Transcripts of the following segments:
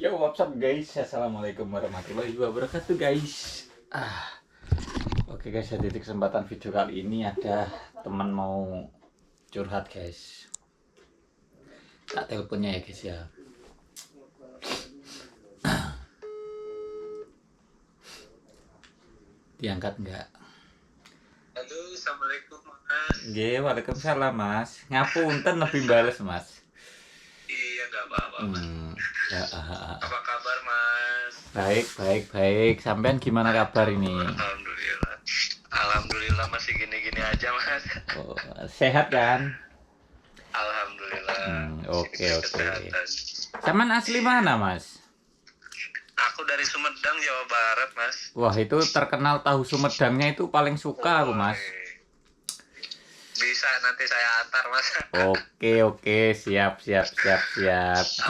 Yo, what's up guys? Assalamualaikum warahmatullahi wabarakatuh guys. Oke guys, jadi di kesempatan video kali ini ada teman mau curhat guys. Tak teleponnya ya guys ya. Diangkat enggak? Halo, assalamualaikum mas. Nggih, waalaikumsalam mas. Ngapunten lebih bales mas. Iya nggak apa-apa. Ya, Apa kabar mas? Baik. Sampean gimana kabar ini? Alhamdulillah. Alhamdulillah masih gini-gini aja mas. Oh, sehat kan? Alhamdulillah. Oke. Kesehatan. Sampean asli mana mas? Aku dari Sumedang, Jawa Barat mas. Wah, itu terkenal tahu Sumedangnya itu paling suka aku mas. Bisa nanti saya antar mas. Oke, siap.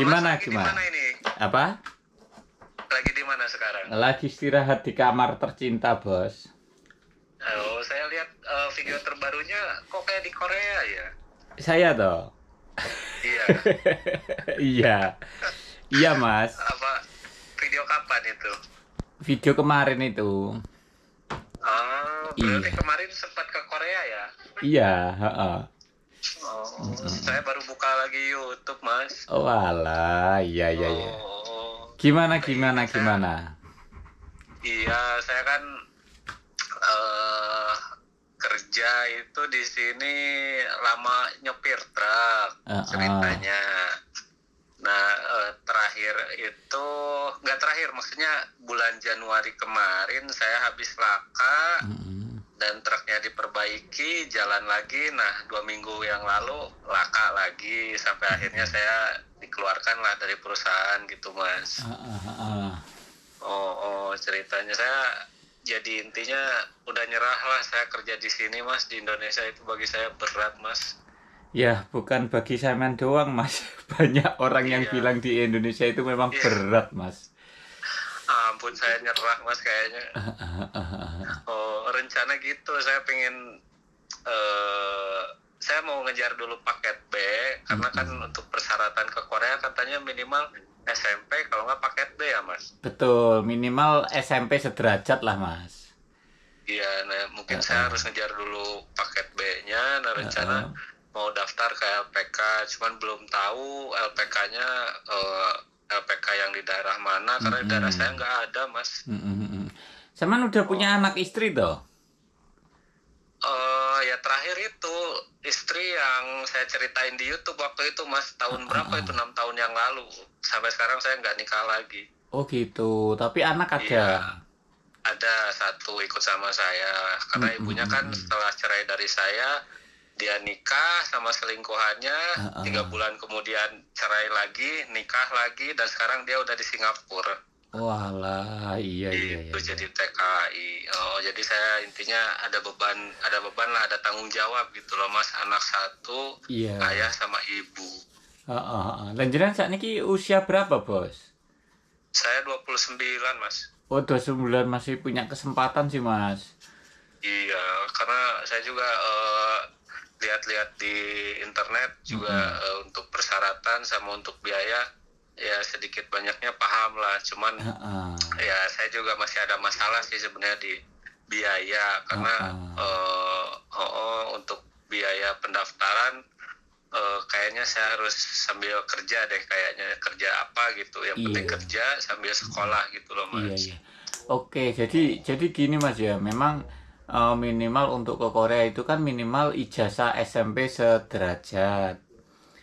Gimana? Di mana ini? Apa? Lagi di mana sekarang? Lagi istirahat di kamar tercinta bos. Oh, saya lihat video terbarunya kok kayak di Korea ya? Saya toh. Iya. Iya mas. Apa video kapan itu? Video kemarin itu. Oh, berarti Iya. kemarin sempat ke Korea ya? Iya. Saya baru buka lagi YouTube, Mas. Oh alah, iya. Oh, Gimana? iya, saya kan kerja itu di sini lama nyopir truk ceritanya. Nah, terakhir itu nggak terakhir, maksudnya bulan Januari kemarin saya habis laka. Dan truknya diperbaiki, jalan lagi. Nah, 2 minggu yang lalu laka lagi sampai akhirnya saya dikeluarkan lah dari perusahaan gitu mas. Ceritanya saya jadi intinya udah nyerah lah, saya kerja di sini mas. Di Indonesia itu bagi saya berat mas. Ya, bukan bagi sampean doang mas. Banyak orang yang bilang di Indonesia itu memang berat mas. Ampun, saya nyerah mas kayaknya. Rencana gitu, saya pengen saya mau ngejar dulu paket B karena kan untuk persyaratan ke Korea katanya minimal SMP, kalau nggak paket B ya mas. Betul, minimal SMP sederajat lah mas. Iya, nah mungkin saya harus ngejar dulu paket B-nya. Nah, rencana mau daftar ke LPK, cuman belum tahu LPK-nya LPK yang di daerah mana, karena di daerah saya nggak ada mas. Sampean udah punya anak istri toh? Ya terakhir itu istri yang saya ceritain di YouTube waktu itu mas, tahun berapa itu, 6 tahun yang lalu. Sampai sekarang saya nggak nikah lagi. Oh gitu, tapi anak ada? Iya, ada satu ikut sama saya, karena ibunya kan setelah cerai dari saya, dia nikah sama selingkuhannya, 3 bulan kemudian cerai lagi, nikah lagi, dan sekarang dia udah di Singapura. Walah, iya. Itu jadi TKI. Jadi saya intinya ada beban lah, ada tanggung jawab gitu loh mas. Anak satu, ayah sama ibu. Dan jenengan saat ini usia berapa bos? Saya 29 mas. Oh 29, masih punya kesempatan sih mas. Iya, karena saya juga lihat-lihat di internet juga untuk persyaratan sama untuk biaya. Ya sedikit banyaknya paham lah, cuman ya saya juga masih ada masalah sih sebenarnya di biaya, karena untuk biaya pendaftaran kayaknya saya harus sambil kerja deh, kayaknya kerja apa gitu, yang penting kerja sambil sekolah gitu loh mas. Iya. Oke, jadi gini mas ya, memang minimal untuk ke Korea itu kan minimal ijazah SMP sederajat.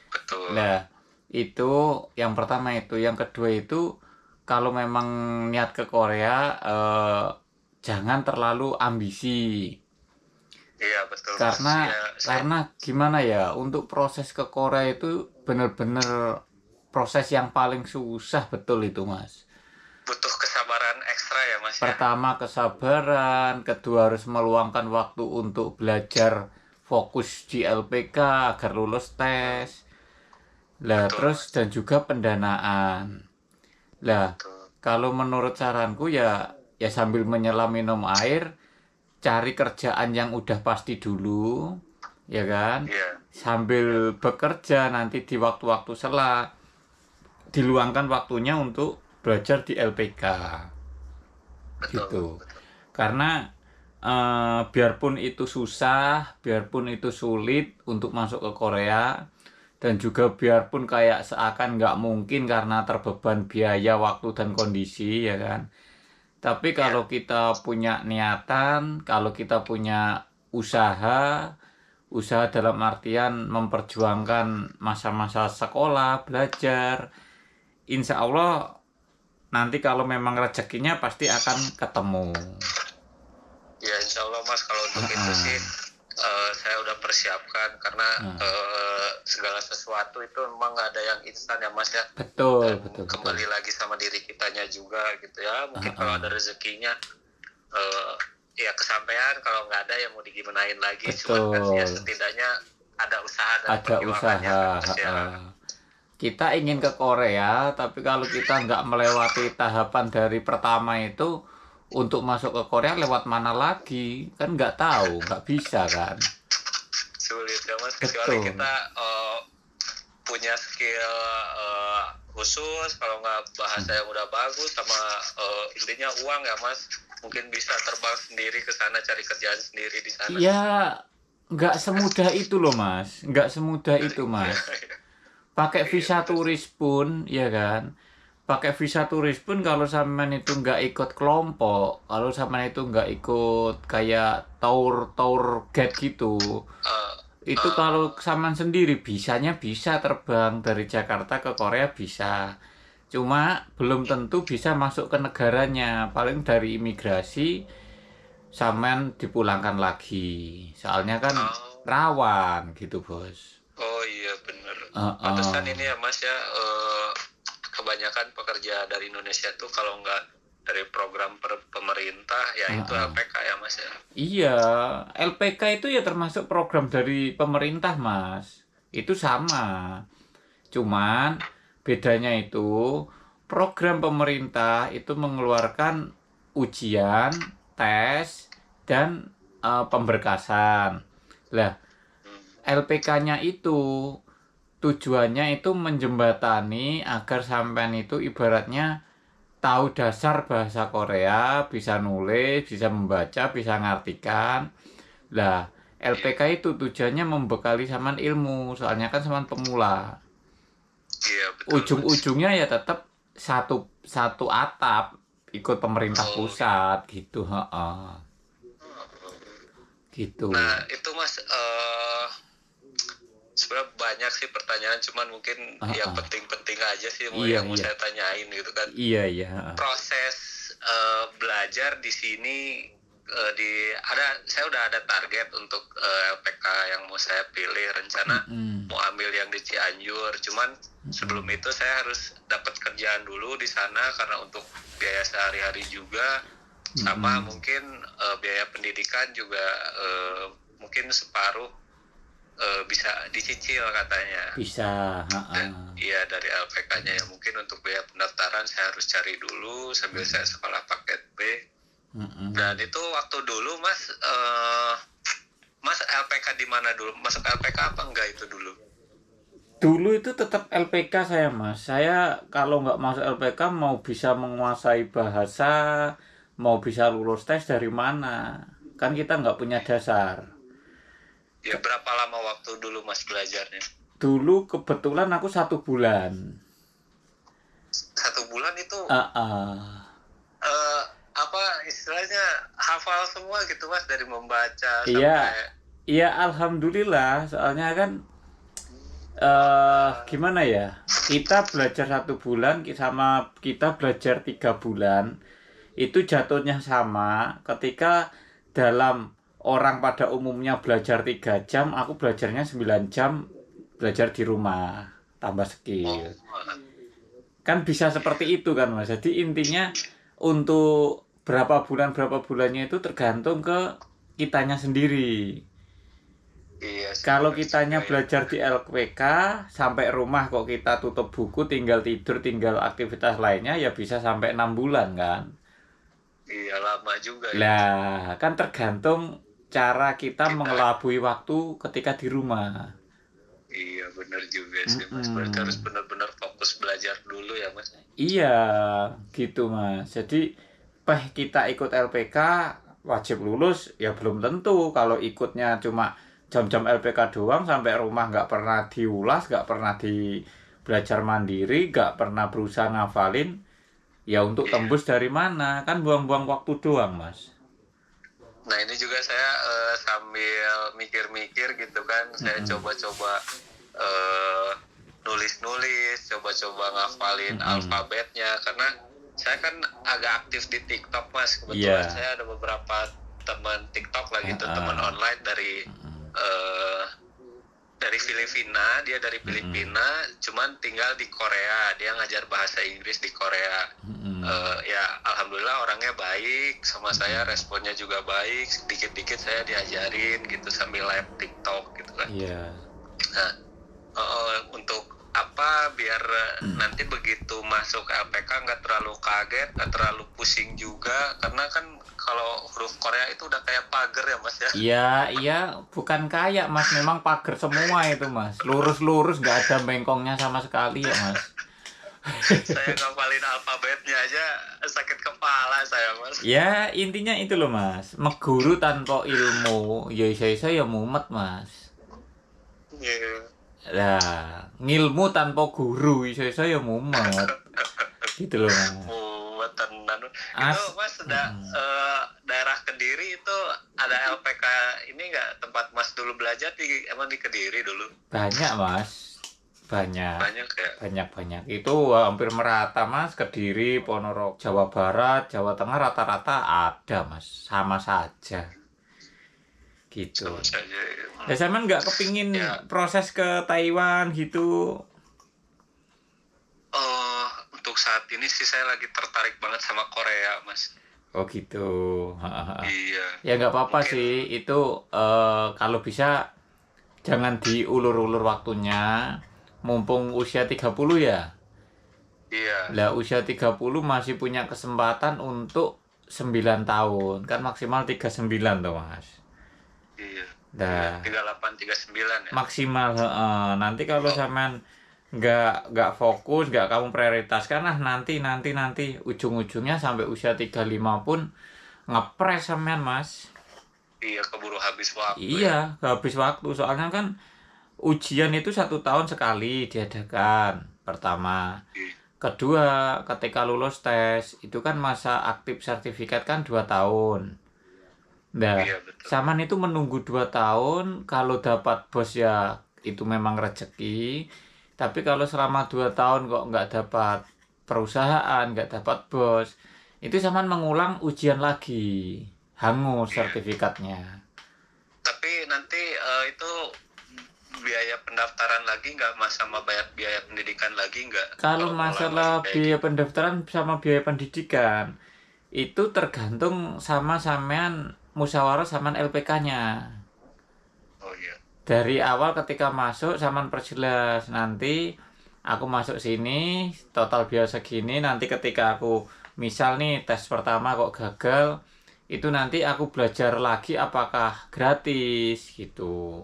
Betul. Nah itu yang pertama itu, yang kedua itu kalau memang niat ke Korea jangan terlalu ambisi. Iya betul. Karena gimana ya, untuk proses ke Korea itu bener-bener proses yang paling susah, betul itu mas. Butuh kesabaran ekstra ya mas. Pertama kesabaran, kedua harus meluangkan waktu untuk belajar fokus di LPK agar lulus tes. Lah terus dan juga pendanaan. Lah kalau menurut saranku ya sambil menyelam minum air, cari kerjaan yang udah pasti dulu, ya kan? Sambil bekerja nanti di waktu-waktu sela diluangkan waktunya untuk belajar di LPK betul, gitu. betul. Karena biarpun itu susah, biarpun itu sulit untuk masuk ke Korea, dan juga biarpun kayak seakan nggak mungkin karena terbeban biaya, waktu, dan kondisi, ya kan. Tapi Iya, kalau kita punya niatan, kalau kita punya usaha, usaha dalam artian memperjuangkan masa-masa sekolah, belajar, insya Allah nanti kalau memang rezekinya pasti akan ketemu. ya insya Allah Mas, kalau untuk itu sih saya udah persiapkan, karena segala sesuatu itu memang nggak ada yang instan ya Mas ya. Betul, Dan betul, betul. kembali lagi sama diri kitanya juga gitu ya. Mungkin kalau ada rezekinya ya kesampaian, kalau nggak ada ya mau digimanain lagi. Cuman kan ya Betul. setidaknya ada usaha dan Ada perjuangannya usaha. kan Mas ya. Kita ingin ke Korea, tapi kalau kita nggak melewati tahapan dari pertama itu, untuk masuk ke Korea lewat mana lagi? Kan nggak tahu, nggak bisa kan? Sulit ya Mas, kecuali Betul. kita punya skill khusus, kalau nggak bahasa yang udah bagus, sama intinya uang ya Mas, mungkin bisa terbang sendiri ke sana, cari kerjaan sendiri di sana. Ya, nggak semudah itu loh Mas, nggak semudah itu Mas. Pakai Iya, visa betul. turis pun, ya kan? Pakai visa turis pun kalau sampean itu nggak ikut kelompok, kalau sampean itu nggak ikut kayak tour guide gitu, Eh, itu kalau sampean sendiri bisanya bisa terbang dari Jakarta ke Korea bisa. Cuma belum tentu bisa masuk ke negaranya. Paling dari imigrasi sampean dipulangkan lagi. Soalnya kan oh, rawan gitu, Bos. oh iya bener. Heeh. Pantesan ini ya Mas ya, kebanyakan pekerja dari Indonesia tuh kalau nggak dari program pemerintah ya itu Heeh. LPK ya Mas ya. Iya, LPK itu ya termasuk program dari pemerintah, Mas. Itu sama. Cuman bedanya itu program pemerintah itu mengeluarkan ujian, tes, dan pemberkasan. Lah, LPK-nya itu tujuannya itu menjembatani agar sampean itu ibaratnya tahu dasar bahasa Korea, bisa nulis, bisa membaca, bisa ngartikan. Lah, Iya, LPK itu tujuannya membekali saman ilmu, soalnya kan saman pemula. iya betul Mas. Ujung-ujungnya ya tetap satu satu atap, ikut pemerintah Oh iya. pusat gitu, heeh. Gitu. Nah itu Mas, sebenarnya banyak sih pertanyaan, cuman mungkin yang Heeh. penting-penting aja sih Iya, yang mau iya. saya tanyain gitu kan. Iya, iya, heeh. Proses belajar di sini, saya udah ada target untuk LPK yang mau saya pilih, rencana Mm-mm. mau ambil yang di Cianjur. Cuman sebelum itu saya harus dapat kerjaan dulu di sana, karena untuk biaya sehari-hari juga, sama mungkin biaya pendidikan juga mungkin separuh bisa dicicil katanya. Bisa, Dan heeh. iya dari LPK-nya ya, mungkin untuk biaya pendaftaran saya harus cari dulu sambil saya sekolah paket B. Dan itu waktu dulu Mas LPK di mana dulu? Masuk LPK apa enggak itu dulu? Dulu itu tetap LPK saya, Mas. Saya kalau nggak masuk LPK mau bisa menguasai bahasa, mau bisa lulus tes dari mana? Kan kita nggak punya dasar. Ya berapa lama waktu dulu Mas belajarnya? Dulu kebetulan aku 1 bulan. 1 bulan itu Ah, eh, apa istilahnya hafal semua gitu Mas, dari membaca iya, sampai iya alhamdulillah. Soalnya kan gimana ya? Kita belajar 1 bulan sama kita belajar 3 bulan itu jatuhnya sama. Ketika dalam orang pada umumnya belajar 3 jam, aku belajarnya 9 jam belajar di rumah tambah oh, skill. Kan bisa seperti itu kan Mas. Jadi intinya untuk berapa bulannya itu tergantung ke kitanya sendiri. iya sih Kalau benar juga kitanya ya. belajar di LPK sampai rumah kok kita tutup buku, tinggal tidur, tinggal aktivitas lainnya, ya bisa sampai 6 bulan kan. Iya lama juga itu. Lah, kan tergantung cara kita Kita mengelabui waktu ketika di rumah. iya benar juga sih Mas. Berarti harus Mm-mm. benar-benar fokus fokus belajar dulu ya Mas. Iya, gitu Mas. Jadi kita ikut LPK wajib lulus ya belum tentu. Kalau ikutnya cuma jam-jam LPK doang sampai rumah nggak pernah diulas, nggak pernah di belajar mandiri, nggak pernah berusaha ngafalin, ya untuk Iya. tembus dari mana? Kan buang-buang waktu doang Mas. Nah ini juga saya sambil mikir-mikir gitu kan, saya coba-coba nulis-nulis, coba-coba ngafalin alfabetnya, karena saya kan agak aktif di TikTok Mas. Kebetulan Iya. saya ada beberapa teman TikTok lah gitu, teman online dari Filipina, dia dari Filipina, cuman tinggal di Korea, dia ngajar bahasa Inggris di Korea. Ya alhamdulillah orangnya baik sama saya, responnya juga baik, sedikit-dikit saya diajarin gitu sambil live TikTok gitu kan. Iya. Nah, untuk apa biar nanti begitu masuk ke LPK nggak terlalu kaget, nggak terlalu pusing juga, karena kan kalau huruf Korea itu udah kayak pagar ya Mas ya. Iya, iya, bukan kayak Mas, memang pagar semua itu Mas. Lurus-lurus nggak ada bengkongnya sama sekali ya Mas. Saya ngapalin alfabetnya aja sakit kepala saya Mas. Ya intinya itu loh Mas, meguru tanpa ilmu, ya iso-iso ya mumet Mas. Iya. Lah, ngilmu tanpa guru, iso-iso ya mumet. Gitu loh Mas. Mumet tenan. Itu As, Mas daerah Kediri itu ada LPK ini nggak, tempat Mas dulu belajar emang di Kediri dulu? banyak Mas, banyak. Banyak ya. Banyak-banyak itu hampir merata Mas. Kediri, Ponorogo, Jawa Barat, Jawa Tengah rata-rata ada Mas, sama saja gitu. Sama saja. Ya zaman nggak kepingin Ya. proses ke Taiwan gitu. Untuk saat ini sih saya lagi tertarik banget sama Korea Mas. Oh gitu. Iya. Ya nggak apa-apa Mungkin. sih itu, kalau bisa jangan diulur-ulur waktunya. Mumpung usia 30 ya. Iya. Lah usia 30 masih punya kesempatan untuk 9 tahun. Kan maksimal 39 tuh Mas. Iya. Dah 38 39 ya. maksimal, nanti kalau sampean nggak fokus, nggak kamu prioritaskan, nanti ujung-ujungnya sampai usia 35 pun ngepres sampean Mas. Iya, keburu habis waktu. Iya, habis waktu. Soalnya kan ujian itu 1 tahun sekali diadakan. Pertama. Kedua, ketika lulus tes, itu kan masa aktif sertifikat kan 2 tahun. Nah, Iya, betul. Saman itu menunggu 2 tahun, kalau dapat bos ya itu memang rezeki. Tapi kalau selama 2 tahun kok nggak dapat perusahaan, nggak dapat bos, itu Saman mengulang ujian lagi. Hangus sertifikatnya. Tapi nanti itu biaya pendaftaran lagi nggak Mas, sama biaya pendidikan lagi nggak? Kalau mau masalah lamarin kayak biaya gitu? pendaftaran sama biaya pendidikan, itu tergantung sama sampean musyawarah sama LPK-nya. Oh iya. Dari awal ketika masuk sampean perjelas, nanti aku masuk sini total biaya segini, nanti ketika aku misal nih tes pertama kok gagal, itu nanti aku belajar lagi apakah gratis gitu.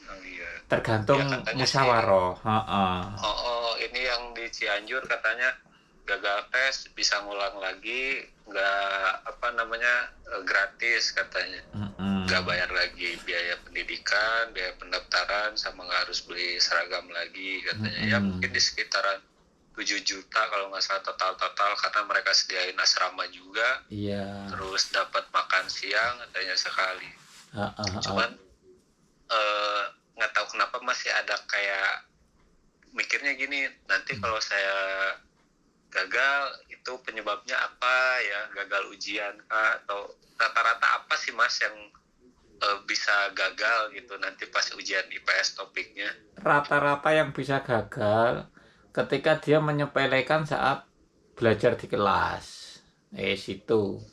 Oh iya. Tergantung Ya, katanya musyawarah. Ini yang di Cianjur katanya gagal tes bisa ngulang lagi, nggak gratis katanya. Nggak bayar lagi biaya pendidikan, biaya pendaftaran, sama nggak harus beli seragam lagi katanya. Ya mungkin di sekitaran 7 juta kalau nggak salah total, karena mereka sediain asrama juga. Iya. Terus dapat makan siang katanya sekali. Cuman nggak tahu kenapa masih ada kayak mikirnya gini, nanti kalau saya gagal itu penyebabnya apa ya, gagal ujian kah, atau rata-rata apa sih Mas yang bisa gagal gitu nanti pas ujian IPS topiknya? Rata-rata yang bisa gagal ketika dia menyepelekan saat belajar di kelas. Situ.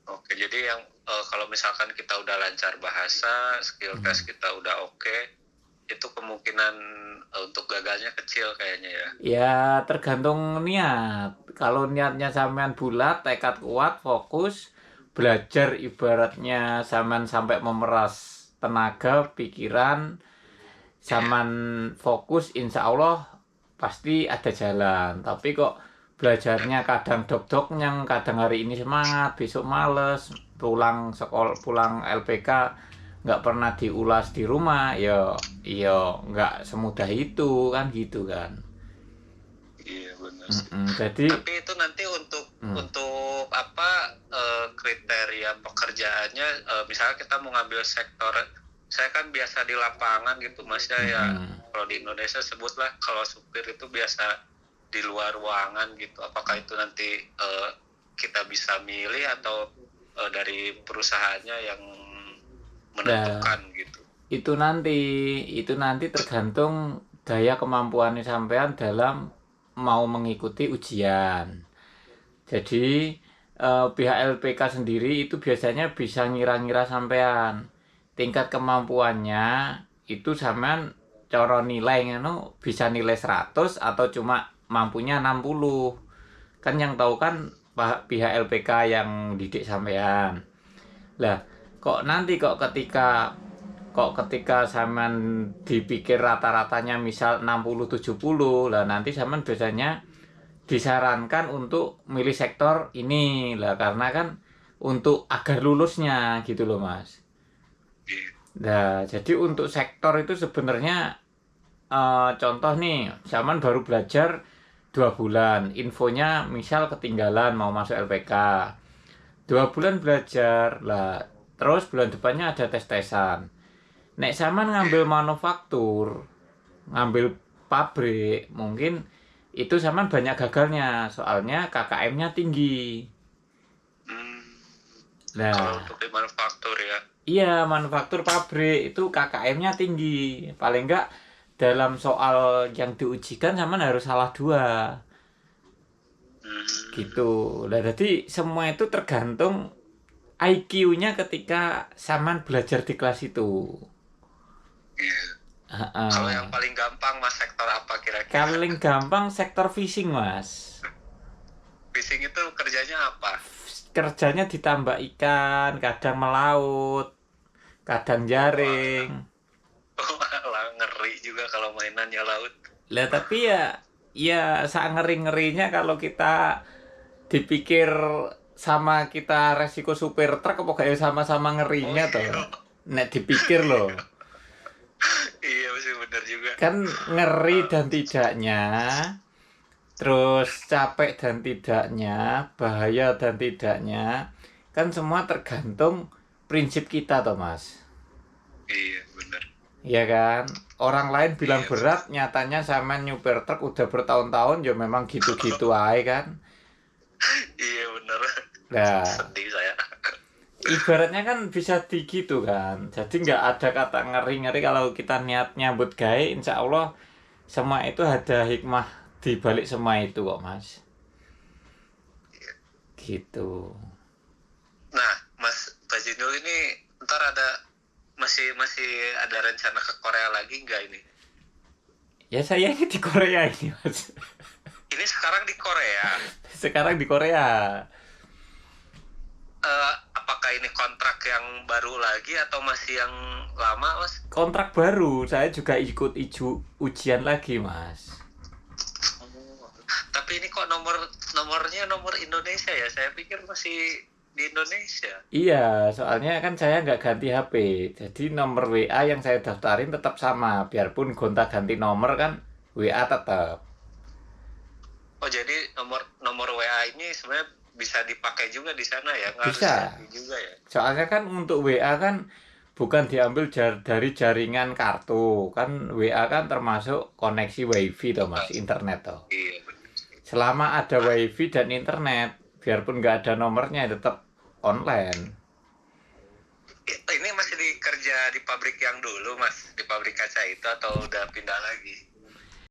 Oke, jadi yang kalau misalkan kita udah lancar bahasa, skill test kita udah oke, itu kemungkinan untuk gagalnya kecil kayaknya ya. Ya tergantung niat. Kalau niatnya sampean bulat, tekad kuat, fokus, belajar ibaratnya sampean sampai memeras tenaga, pikiran, Zaman fokus insya Allah pasti ada jalan. Tapi kok belajarnya kadang dok-doknya, kadang hari ini semangat, besok males, pulang sekolah, pulang LPK nggak pernah diulas di rumah, ya nggak semudah itu kan gitu kan. Iya benar sih. Jadi Tapi itu nanti untuk apa kriteria pekerjaannya, misalnya kita mau ngambil sektor, saya kan biasa di lapangan gitu Mas ya, kalau di Indonesia sebutlah kalau supir itu biasa di luar ruangan gitu. Apakah itu nanti kita bisa milih atau dari perusahaannya yang menentukan gitu? itu nanti tergantung daya kemampuannya sampean dalam mau mengikuti ujian. Jadi pihak LPK sendiri itu biasanya bisa ngira-ngira sampean tingkat kemampuannya itu sampean cara nilai ngono bisa nilai 100 atau cuma mampunya 60. Kan yang tahu kan pihak LPK yang didik sampean. Lah, kok ketika sampean dipikir rata-ratanya misal 60-70, lah nanti sampean biasanya disarankan untuk milih sektor ini lah, karena kan untuk agar lulusnya gitu loh Mas. Nah, jadi untuk sektor itu sebenarnya contoh nih, zaman baru belajar 2 bulan, infonya misal ketinggalan mau masuk LPK. 2 bulan belajar lah, terus bulan depannya ada tes-tesan. Nek zaman ngambil manufaktur, ngambil pabrik, mungkin itu zaman banyak gagalnya, soalnya KKM-nya tinggi. Kalau Nah, untuk di manufaktur ya. iya, manufaktur pabrik itu KKM-nya tinggi. Paling enggak dalam soal yang diujikan zaman harus salah 2. Gitu. Nah, jadi semua itu tergantung IQ-nya ketika zaman belajar di kelas itu. Kalau yang paling gampang Mas, sektor apa kira-kira? Paling gampang sektor fishing Mas. Fishing itu kerjanya apa? Kerjanya ditambak ikan, kadang melaut, kadang jaring. Wah, ngeri juga kalau mainannya laut. Lah tapi ya sak ngeri-ngerinya kalau kita dipikir sama kita resiko supir truk, apa kayak sama-sama ngerinya toh. Nek dipikir loh. Iya sih benar juga. Kan ngeri dan tidaknya, terus capek dan tidaknya, bahaya dan tidaknya, kan semua tergantung prinsip kita toh Mas. Iya benar. Iya kan? Orang lain bilang berat, nyatanya sama nyupir truk udah bertahun-tahun ya memang gitu-gitu aja kan. Iya benar. Nah, Sedih saya. ibaratnya kan bisa gitu kan. Jadi nggak ada kata ngeri-ngeri kalau kita niat nyambut gawe, insya Allah semua itu ada hikmah di balik semua itu kok Mas. Gitu. Nah, Mas Bajinul ini ntar masih ada rencana ke Korea lagi nggak ini? Ya saya ini di Korea ini Mas. Ini sekarang di Korea. Sekarang di Korea. Apakah ini kontrak yang baru lagi atau masih yang lama, Mas? Kontrak baru, saya juga ikut ujian lagi Mas. Tapi ini kok nomornya nomor Indonesia ya? Saya pikir masih di Indonesia. Iya, soalnya kan saya nggak ganti HP. Jadi nomor WA yang saya daftarin tetap sama. Biarpun gonta-ganti nomor kan, WA tetap. Oh, jadi nomor WA ini sebenarnya bisa dipakai juga di sana ya? Nggak Bisa. harus juga ya? Soalnya kan untuk WA kan bukan diambil dari jaringan kartu. Kan WA kan termasuk koneksi WiFi toh Mas, internet toh. Iya, benar. Selama ada WiFi dan internet, biarpun nggak ada nomornya tetap online. Ini masih kerja di pabrik yang dulu, Mas? Di pabrik kaca itu atau udah pindah lagi?